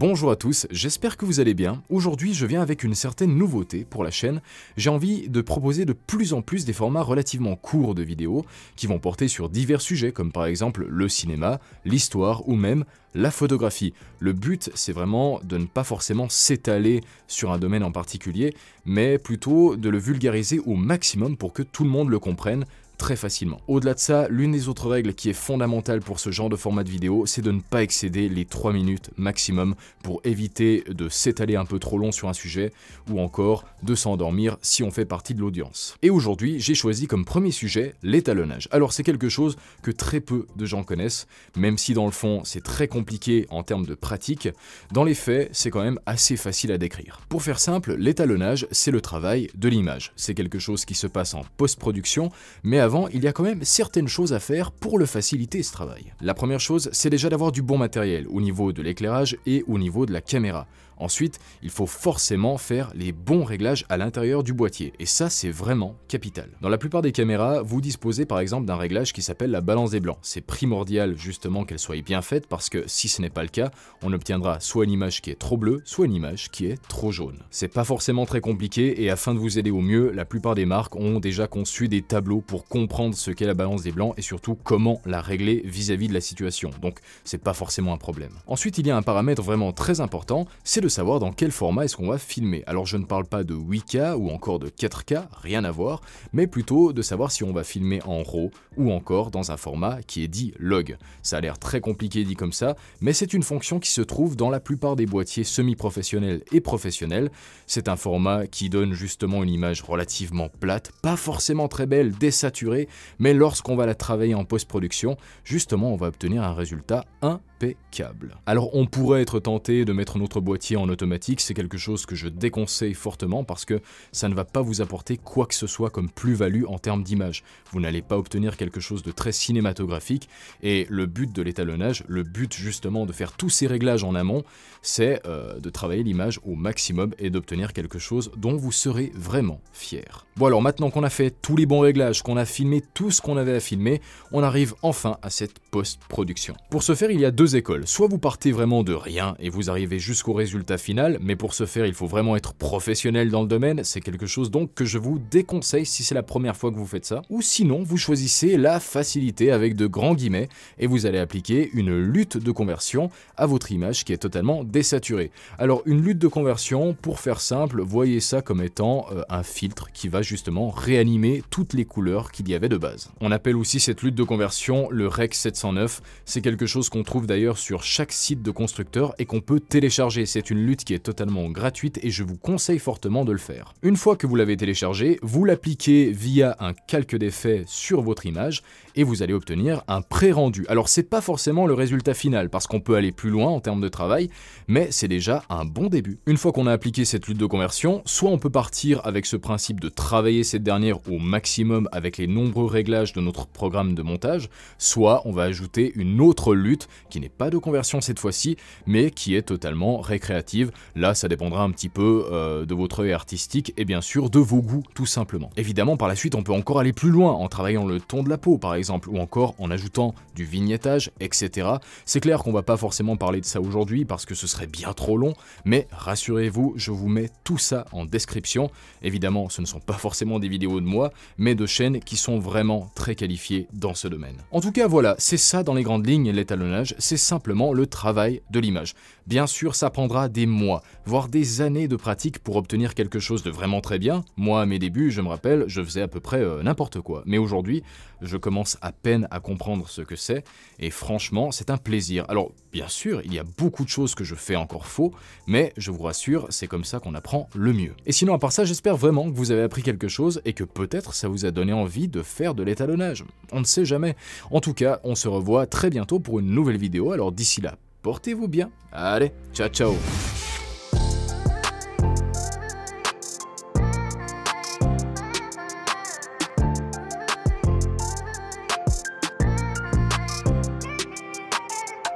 Bonjour à tous, j'espère que vous allez bien. Aujourd'hui, je viens avec une certaine nouveauté pour la chaîne. J'ai envie de proposer de plus en plus des formats relativement courts de vidéos qui vont porter sur divers sujets comme par exemple le cinéma, l'histoire ou même la photographie. Le but, c'est vraiment de ne pas forcément s'étaler sur un domaine en particulier, mais plutôt de le vulgariser au maximum pour que tout le monde le comprenne très facilement. Au-delà de ça, l'une des autres règles qui est fondamentale pour ce genre de format de vidéo, c'est de ne pas excéder les 3 minutes maximum pour éviter de s'étaler un peu trop long sur un sujet ou encore de s'endormir si on fait partie de l'audience. Et aujourd'hui, j'ai choisi comme premier sujet l'étalonnage. Alors c'est quelque chose que très peu de gens connaissent, même si dans le fond c'est très compliqué en termes de pratique, dans les faits c'est quand même assez facile à décrire. Pour faire simple, l'étalonnage c'est le travail de l'image. C'est quelque chose qui se passe en post-production, mais avant, il y a quand même certaines choses à faire pour le faciliter ce travail. La première chose, c'est déjà d'avoir du bon matériel au niveau de l'éclairage et au niveau de la caméra. Ensuite, il faut forcément faire les bons réglages à l'intérieur du boîtier, et ça c'est vraiment capital. Dans la plupart des caméras, vous disposez par exemple d'un réglage qui s'appelle la balance des blancs. C'est primordial justement qu'elle soit bien faite parce que si ce n'est pas le cas, on obtiendra soit une image qui est trop bleue, soit une image qui est trop jaune. C'est pas forcément très compliqué et afin de vous aider au mieux, la plupart des marques ont déjà conçu des tableaux pour comprendre ce qu'est la balance des blancs et surtout comment la régler vis-à-vis de la situation. Donc c'est pas forcément un problème. Ensuite, il y a un paramètre vraiment très important, c'est de savoir dans quel format est-ce qu'on va filmer. Alors je ne parle pas de 8K ou encore de 4K, rien à voir, mais plutôt de savoir si on va filmer en RAW ou encore dans un format qui est dit log. Ça a l'air très compliqué dit comme ça, mais c'est une fonction qui se trouve dans la plupart des boîtiers semi-professionnels et professionnels. C'est un format qui donne justement une image relativement plate, pas forcément très belle, désaturée, mais lorsqu'on va la travailler en post-production, justement on va obtenir un résultat impeccable. Alors on pourrait être tenté de mettre notre boîtier en automatique, c'est quelque chose que je déconseille fortement parce que ça ne va pas vous apporter quoi que ce soit comme plus-value en termes d'image. Vous n'allez pas obtenir quelque chose de très cinématographique et le but de l'étalonnage, le but justement de faire tous ces réglages en amont, c'est de travailler l'image au maximum et d'obtenir quelque chose dont vous serez vraiment fier. Bon alors maintenant qu'on a fait tous les bons réglages, qu'on a filmé tout ce qu'on avait à filmer, on arrive enfin à cette post-production. Pour ce faire, il y a deux écoles. Soit vous partez vraiment de rien et vous arrivez jusqu'au résultat final, mais pour ce faire, il faut vraiment être professionnel dans le domaine. C'est quelque chose donc que je vous déconseille si c'est la première fois que vous faites ça. Ou sinon, vous choisissez la facilité avec de grands guillemets et vous allez appliquer une lutte de conversion à votre image qui est totalement désaturée. Alors une lutte de conversion, pour faire simple, voyez ça comme étant un filtre qui va justement réanimer toutes les couleurs qu'il y avait de base. On appelle aussi cette lutte de conversion le Rec 709. C'est quelque chose qu'on trouve d'ailleurs sur chaque site de constructeur et qu'on peut télécharger. C'est une lutte qui est totalement gratuite et je vous conseille fortement de le faire. Une fois que vous l'avez téléchargé, vous l'appliquez via un calque d'effet sur votre image et vous allez obtenir un pré-rendu. Alors c'est pas forcément le résultat final parce qu'on peut aller plus loin en termes de travail, mais c'est déjà un bon début. Une fois qu'on a appliqué cette lutte de conversion, soit on peut partir avec ce principe de travailler cette dernière au maximum avec les nombreux réglages de notre programme de montage, soit on va ajouter une autre lutte qui n'est pas de conversion cette fois-ci, mais qui est totalement récréative. Là, ça dépendra un petit peu de votre œil artistique et bien sûr de vos goûts tout simplement. Évidemment, par la suite, on peut encore aller plus loin en travaillant le ton de la peau par exemple, ou encore en ajoutant du vignettage, etc. C'est clair qu'on va pas forcément parler de ça aujourd'hui parce que ce serait bien trop long, mais rassurez-vous, je vous mets tout ça en description. Évidemment, ce ne sont pas forcément des vidéos de moi, mais de chaînes qui sont vraiment très qualifiées dans ce domaine. En tout cas, voilà, c'est ça dans les grandes lignes l'étalonnage, c'est simplement le travail de l'image. Bien sûr, ça prendra des mois, voire des années de pratique pour obtenir quelque chose de vraiment très bien. Moi, à mes débuts, je me rappelle, je faisais à peu près n'importe quoi. Mais aujourd'hui, je commence à peine à comprendre ce que c'est, et franchement, c'est un plaisir. Alors, bien sûr, il y a beaucoup de choses que je fais encore faux, mais je vous rassure, c'est comme ça qu'on apprend le mieux. Et sinon, à part ça, j'espère vraiment que vous avez appris quelque chose et que peut-être ça vous a donné envie de faire de l'étalonnage. On ne sait jamais. En tout cas, on se revoit très bientôt pour une nouvelle vidéo, alors d'ici là, portez-vous bien. Allez, ciao ciao.